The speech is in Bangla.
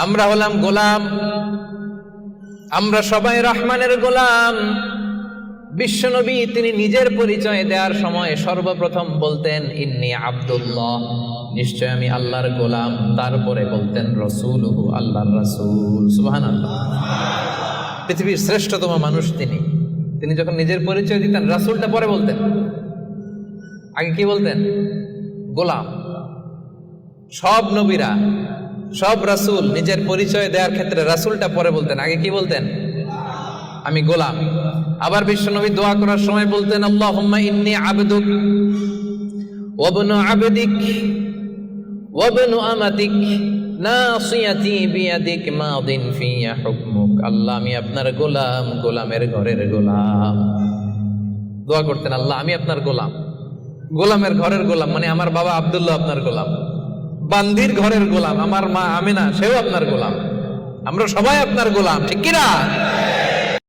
আমরা হলাম গোলাম, আমরা সবাই রহমানের গোলাম। বিশ্বনবী তিনি নিজের পরিচয় দেওয়ার সময় সর্বপ্রথম বলতেন ইন্নী আব্দুল্লাহ, নিশ্চয় আমি আল্লাহর গোলাম। তারপরে বলতেন রাসূলুহু, আল্লাহর রাসূল। সুবহানাল্লাহ। পৃথিবীর শ্রেষ্ঠতম মানুষ তিনি যখন নিজের পরিচয় দিতেন রাসূলটা পরে বলতেন, আগে কি বলতেন? গোলাম। সব নবীরা, সব রাসূল নিজের পরিচয় দেওয়ার ক্ষেত্রে রাসূলটা পরে বলতেন, আগে কি বলতেন? আমি গোলাম। আবার বিশ্বনবী দোয়া করার সময় বলতেন আল্লাহুম্মা ইন্নী আবদুক ওয়া ইবনু আবদিক ওয়া ইবনু আমাতিক নাসিয়াতি বিয়াদিক মাদিন ফিয়া হুকমুক। আল্লাহ আমি আপনার গোলাম, গোলামের ঘরের গোলাম। দোয়া করতেন আল্লাহ আমি আপনার গোলাম, গোলামের ঘরের গোলাম, মানে আমার বাবা আব্দুল্লাহ আপনার গোলাম, বান্দির ঘরের গোলাম আমার মা আমিনা সেও আপনার গোলাম, আমরা সবাই আপনার গোলাম, ঠিক কিনা?